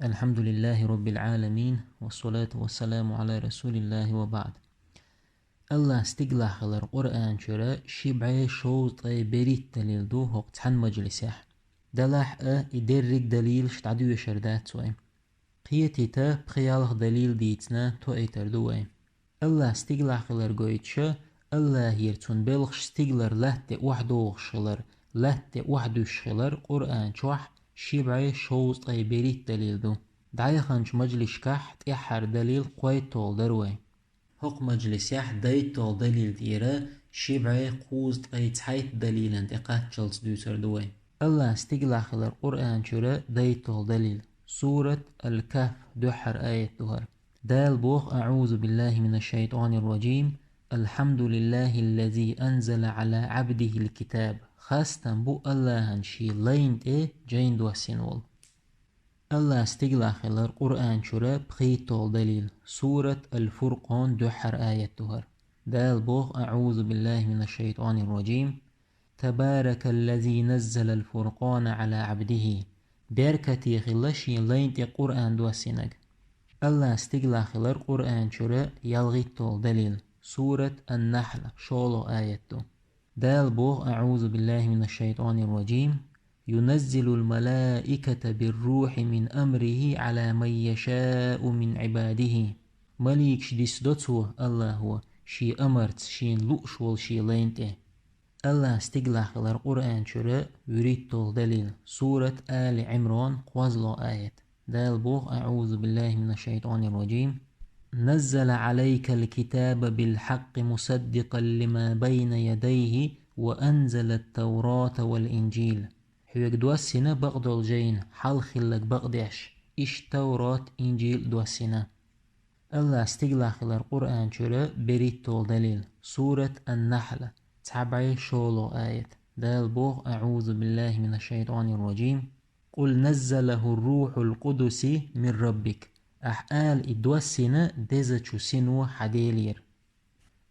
الحمد لله رب العالمين والصلاة والسلام على رسول الله وبعد. الله استقلح القرآن شرا شبعي شوط بريت دليل دو وقت حن مجلسه دلح إدرك دليل شتعدو شردات سوين قيتي تا بخيالخ دليل ديتنا تو ايتر دوين الله استقلح القويتش الله يرتون بلخ استقلر لهت وحدو شلر لهت وحدو شلر قرآن شوح شبعي شوط بريت دليل دو دعي خانش مجلس كحت إحر دليل قويت طول دروي هق مجلس يح دايت طول دليل ديرا شبعي قوز قيت حيت دليل انتقات جلس دوسر دوي الله استقلع خلال القرآن شرا دايت طول دليل سورة الكهف دحر آية دهر دال بوخ أعوذ بالله من الشيطان الرجيم الحمد لله الذي أنزل على عبده الكتاب خاستن بو الله هنشي لينت جين دو سينول الله استقلع خلال القرآن شرا بخيت طول دليل سورة الفرقان دحر آية دهر دال بوخ أعوذ بالله من الشيطان الرجيم تبارك الذي نزل الفرقان على عبده بركتي خلشي لينت قرآن دو سينج الله استقلع خلال القرآن شرا يلغي طول دليل سورة النحل شولو آية دال بوخ أعوذ بالله من الشيطان الرجيم ينزل الملائكة بالروح من أمره على من يشاء من عباده مليك شديس دوتو الله هو شي أمرت شين لؤشول شي لينته الله استقلع خلال القرآن شراء يريد طول دليل سورة آل عمران قوزلو آية دال بوخ أعوذ بالله من الشيطان الرجيم نزل عليك الكتاب بالحق مصدقا لما بين يديه وأنزل التوراة والإنجيل حيوك دوسنا بغدول جين حال خلق بغدش إش توراة إنجيل دوسنا الله استقلع خلال القرآن شراء بريد طول دليل سورة النحل تبعي شولو آية دال بوغ أعوذ بالله من الشيطان الرجيم قل نزله الروح القدس من ربك أحقال إدوسنا دزتشو سنو حديلير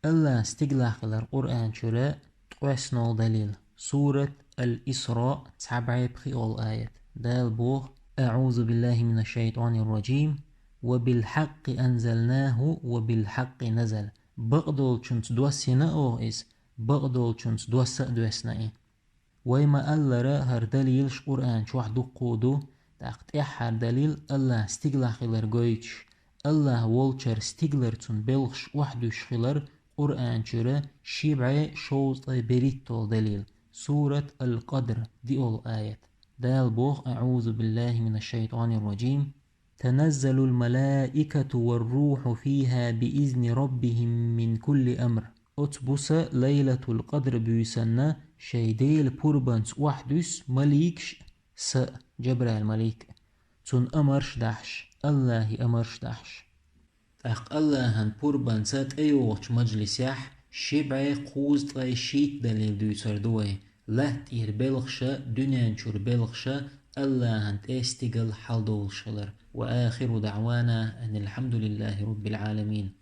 الله استقلع خلال القرآن شراء توسنو دليل سورة الإسراء تبعي بخيول آية دال بوغ أعوذ بالله من الشيطان الرجيم وبالحق أنزلناه وبالحق نزل بغدول چونت دوسنا أو إس بغدول چونت دوسا دوسنا ويما الله را هر دليلش قرآن شوح دو قودو تاقت إحر دليل الله استقلع خلر قويتش الله والچر استقلر تون بلخش وحدوش خلر قرآن شرا شبعي شوط بريت طول دليل سورة القدر دي أول آية دال بوخ أعوذ بالله من الشيطان الرجيم تنزل الملائكة والروح فيها بإذن ربهم من كل أمر أتبس ليلة القدر بيسنة شيديل بوربانس وحدوس مليكش س جبرائيل مليك تون أمرش دحش الله أمرش دحش أق الله هن بوربانسات أيوغش مجلس يح شبعي قوز طغي شيت دليل دوسر دوي لهت إير بلغشة دنيا نشور بلغشة الله هن تستقل حال دول شلر وآخر دعوانا أن الحمد لله رب العالمين.